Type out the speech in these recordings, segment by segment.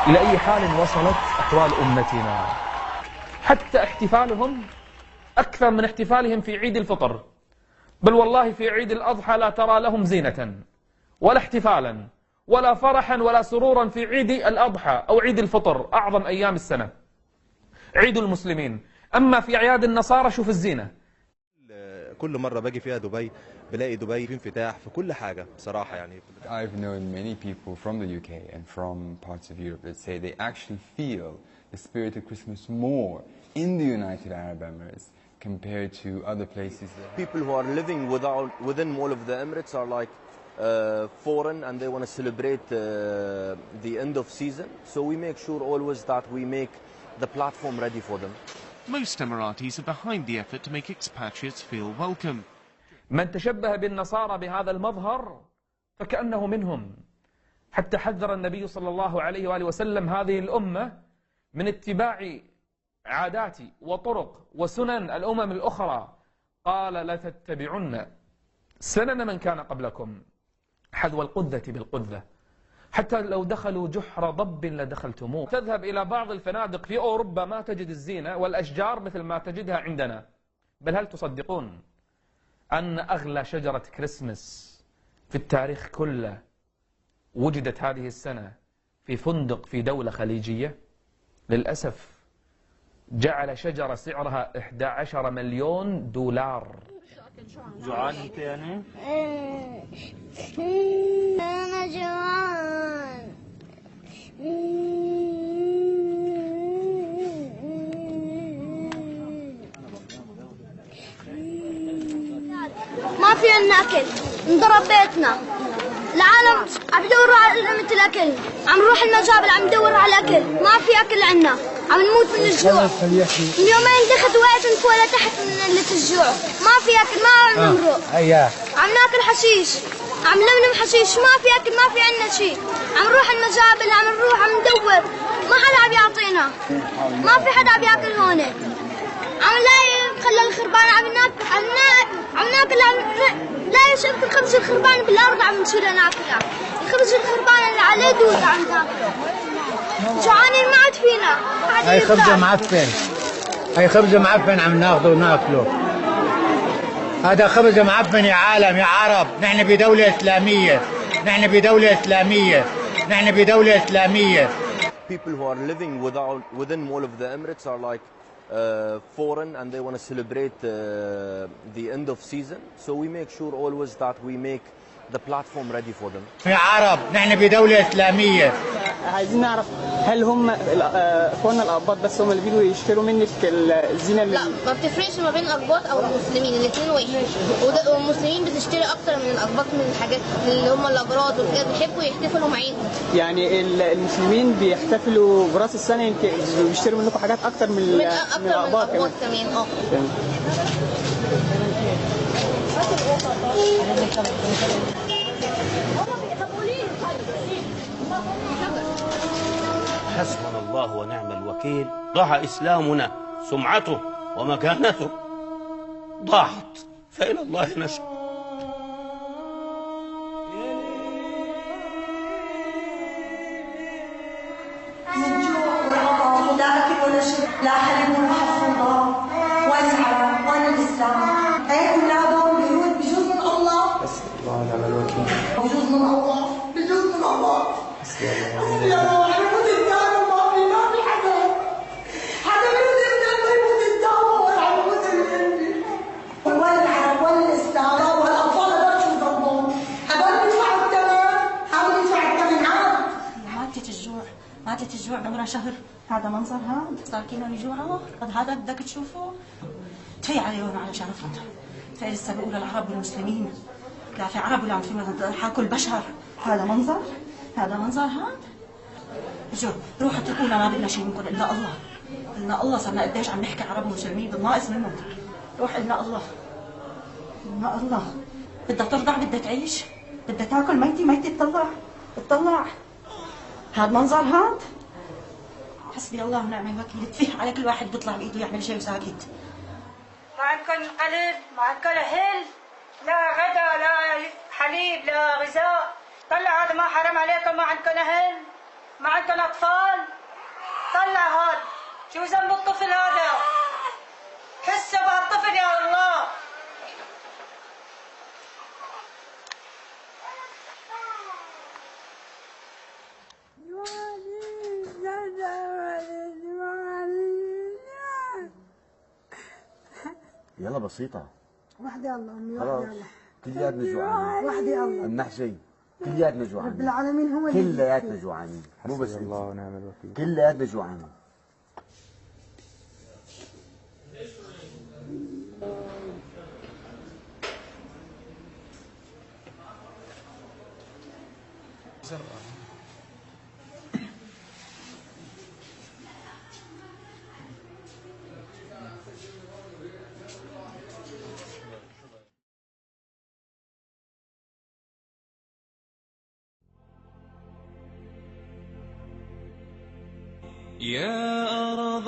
إلى أي حال وصلت أحوال أمتنا، حتى احتفالهم أكثر من احتفالهم في عيد الفطر، بل والله في عيد الأضحى لا ترى لهم زينة ولا احتفالا ولا فرحا ولا سرورا في عيد الأضحى أو عيد الفطر، أعظم أيام السنة عيد المسلمين. أما في أعياد النصارى شوف الزينة. كل مرة باجي فيها دبي بلاقي دبي في انفتاح في كل حاجة بصراحة يعني. I've known many people from the UK and from parts of Europe that say they actually feel the spirit of Christmas more in the United Arab Emirates compared to other places. People who are living within Mall of the Emirates are like foreign and they want to celebrate the end of season. So we make sure always that we make the platform ready for them. Most Emiratis are behind the effort to make expatriates feel welcome. من تشبه بالنصارى بهذا المظهر فكأنه منهم، حتى حذر النبي صلى الله عليه وآله وسلم هذه الأمة من اتباع عادات وطرق وسنن الأمم الأخرى، قال لتتبعن سنن من كان قبلكم حذو القذة بالقذة، حتى لو دخلوا جحر ضب لدخلتموه. تذهب إلى بعض الفنادق في أوروبا ما تجد الزينة والأشجار مثل ما تجدها عندنا، بل هل تصدقون أن أغلى شجرة كريسمس في التاريخ كله وجدت هذه السنة في فندق في دولة خليجية؟ للأسف جعل شجرة سعرها 11 مليون دولار. جوعان انت يعني؟ أنا جوعان. ما في عنا أكل، انضرب بيتنا، العالم عم يدوروا على لقمة الأكل، عم نروح المجابل عم ندور على الأكل، ما في أكل عنا، عم نموت من الجوع. من يومين دخت وقعت من فوق لتحت من قلة الجوع، ما في أكل، ما عم نمرق، عم ناكل حشيش، عم نلملم حشيش، ما في أكل، ما في عنا شيء، عم نروح المجابل، عم نروح عم ندور، ما حدا عم يعطينا، ما في حدا عم ياكل هون، عم نلاقي خلى الخربان عم ناكل لا يشوف الخبز الخربان بالارض عم نشيله ناكله، الخبز الخربان اللي عليه دود عم ناكله، جوعانين ما عاد فينا. هاي خبزه معفن، هاي خبزه معفن عم ناخذه وناكله، هذا خبز معفن يا عالم يا عرب. نحن بدولة إسلامية، نحن بدولة إسلامية، نحن بدولة إسلامية. People who are living within Mall of the Emirates are like foreign and they want to celebrate the end of season. So we make sure always that we make the platform ready for them. يا عرب نحن بدولة إسلامية. عايزين نعرف هل هم اخواننا الأقباط بس هم اللي بيجوا يشتروا منك الزينة اللي لا ما بتفرقش ما بين الأقباط أو المسلمين، الاثنين واحد، والمسلمين بتشتري أكتر من الأقباط من الحاجات اللي هم الأجراد وكده، بيحبوا يحتفلوا معاهم. يعني المسلمين بيحتفلوا براس السنة يمكن بيشتروا منكم حاجات أكتر من الأقباط كمان. حسبنا الله ونعم الوكيل. ضاع إسلامنا، سمعته ومكانته ضاعت، فإلى الله نشأ. لا أكل ولا شرب، لا حليب ولا حفظ وأسعى وأنا الإسلام. أيكم لعبهم بجوز من الله. حسبي الله ونعم الوكيل. بجوز من الله، بجوز من الله. حسبي الله ونعم الوكيل. حيموت الدار ما في حدا. حدا بيموت الدار يموت الدار ولا حيموت القلب. ولا العرب ولا الإسلام والأطفال هذول شو ذنبهم؟ هذول بيدفعوا الثمن، هذول بيدفعوا الثمن عاد. ماتت الجوع، ماتت الجوع عمرها شهر. هذا منظر هاد صار كيلون يجوعوا، قد هذا بدك تشوفه؟ تفي عليهم على شرفهم، تفي لسه بيقولوا العرب والمسلمين، لا في عرب ولا في حاكوا البشر. هذا منظر، هذا منظر هاد. جو روحوا اتركونا ما بدنا شيء منكم الا الله، الا الله. صرنا قديش عم نحكي عرب ومسلمين بالناقص منهم. روح الا الله، الا الله. بدها ترضع، بدها تعيش، بدها تاكل ميتي ميتي، تطلع تطلع. هاد منظر هاد. حسبي الله ونعم الوكيل. تفيح على كل واحد بيطلع بايده يعمل شيء وساكت. ما عندكم قلب، ما عندكم هل، لا غدا لا حليب لا غذاء. طلع هذا ما حرام عليكم، ما عندكم هل، ما عندنا اطفال؟ طلع هاد، شو ذنب الطفل هذا؟ حسه بهالطفل يا الله. يلا بسيطة. وحدي الله امي، خلاص وحدي الله. كلياتنا جوعانين. وحدي الله. النحشي كلياتنا جوعانين. رب العالمين هو اللي كلياتنا جوعانين، مو بس الله ونعم الوكيل. كلياتنا جوعانين. يا أرض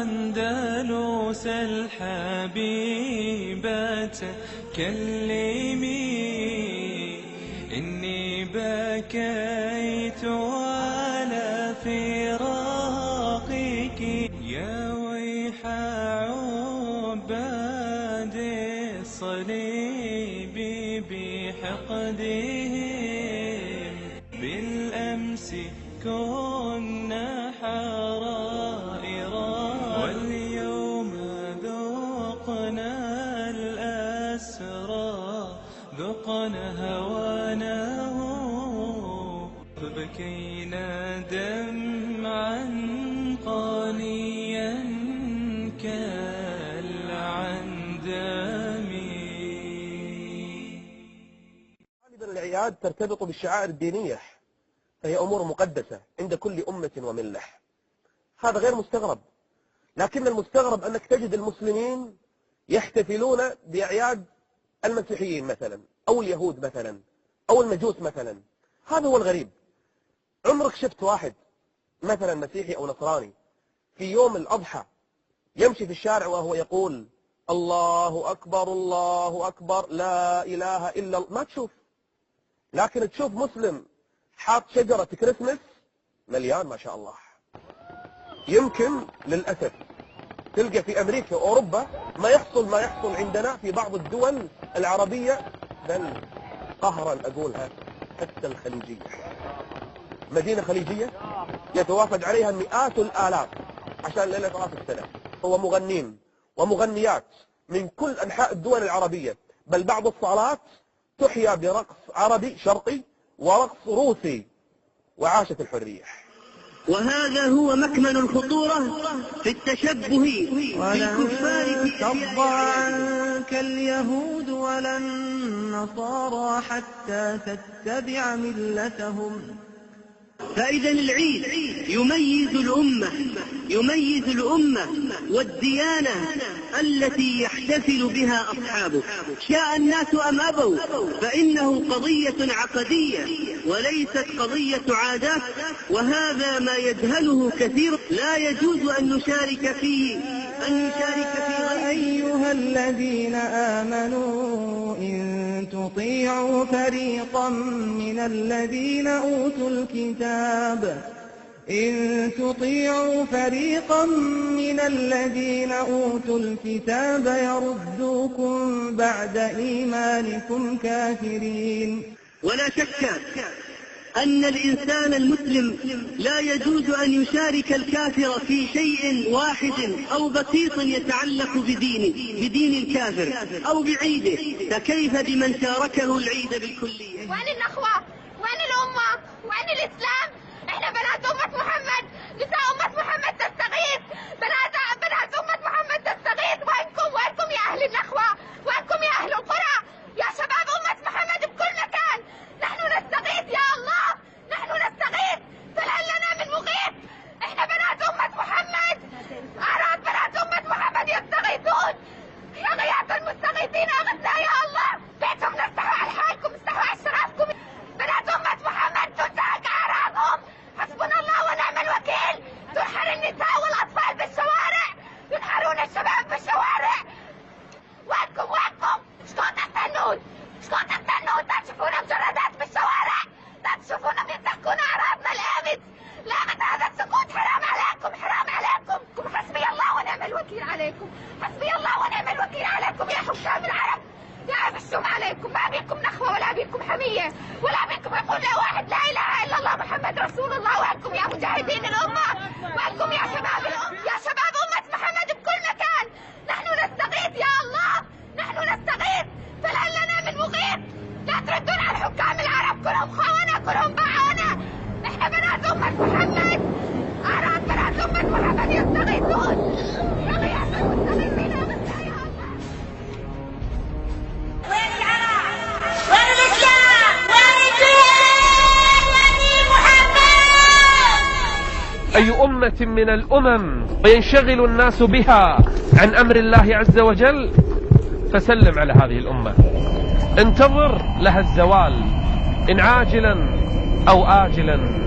أندلس الحبيبة كلمي إني بكيت على فراقك يا ويح عباد الصليب بحقدهم بالأمس كنا حرائرا واليوم ذقنا الأسرى ذقنا هوانه فبكينا دمعا قانيا كالعندم. الأعياد ترتبط بالشعائر الدينية، فهي أمور مقدسة عند كل أمة وملة، هذا غير مستغرب. لكن المستغرب أنك تجد المسلمين يحتفلون بأعياد المسيحيين مثلا أو اليهود مثلا أو المجوس مثلا، هذا هو الغريب. عمرك شفت واحد مثلا مسيحي أو نصراني في يوم الأضحى يمشي في الشارع وهو يقول الله أكبر الله أكبر لا إله إلا الله؟ ما تشوف. لكن تشوف مسلم حاط شجرة كريسمس مليان ما شاء الله. يمكن للأسف تلقى في أمريكا وأوروبا ما يحصل عندنا في بعض الدول العربية، بل قهرا أقولها حتى الخليجية. مدينة خليجية يتوافد عليها مئات الآلاف عشان ليلة رأس السنة، هو مغنين ومغنيات من كل أنحاء الدول العربية، بل بعض الصالات تحيا برقص عربي شرقي ورقص روسي، وعاشت الحرية. وهذا هو مكمن الخطورة في التشبه بالكفار. ترضى عنك اليهود ولا النصارى حتى تتبع ملتهم. فإذا العيد يميز الأمة والديانة التي يحتفل بها أصحابه، شاء الناس أم أبوا، فإنه قضية عقدية وليست قضية عادات، وهذا ما يجهله كثير. لا يجوز أن نشارك فيه أيها الذين آمنوا إن تطيعوا فريقا من الذين أوتوا الكتاب يردوكم بعد إيمانكم كافرين. ولا شك أن الإنسان المسلم لا يجوز أن يشارك الكافر في شيء واحد أو بسيط يتعلق بدين الكافر أو بعيده، فكيف بمن شاركه العيد بالكلية؟ وين الأخوة؟ وين الأمة؟ وين الإسلام؟ إحنا بنات أمة محمد، نساء أمة محمد تستغيث، بنات أمة محمد تستغيث. وينكم يا أهل النخوة؟ وينكم يا أهل القرى؟ يا شباب أمة محمد بكل مكان، نحن نستغيث يا الله، نحن نستغيث، فهل لنا من مغيث؟ إحنا بنات أمة محمد، أعراض بنات أمة محمد يستغيثون. يا غياث المستغيثين أغثنا يا الله، بيتهم استحوا على حالكم، استحوا على شرفكم. بنات أمة محمد تنتهك أعراضهم، حسبنا الله ونعم الوكيل. تنحر النساء والأطفال بالشوارع، ينحرون الشباب بالشوارع. وينكم شكون تستنون؟ لا تشوفونا مجردات بالشوارع، لا تشوفونا بينتهكون أعراضنا الآمنة. الإسلامية، ولا منكم يقول لا واحد لا إله إلا الله محمد رسول الله. وينكم يا مجاهدين الأمة، وينكم يا شباب يا شباب أمة محمد بكل مكان. نحن نستغيث يا الله، نحن نستغيث، فهل لنا من مغيث؟ لا تردون على الحكام العرب، كلهم خونة كلهم باعونا. احنا بنات أمة محمد، أعراض بنات أمة محمد يستغيثون. يستغيث المستغيثين وين العرب؟ وين الإسلام؟ وين الدين؟ وين محمد؟ أي أمة من الأمم وينشغل الناس بها عن أمر الله عز وجل، فسلم على هذه الأمة، انتظر لها الزوال إن عاجلا أو آجلا.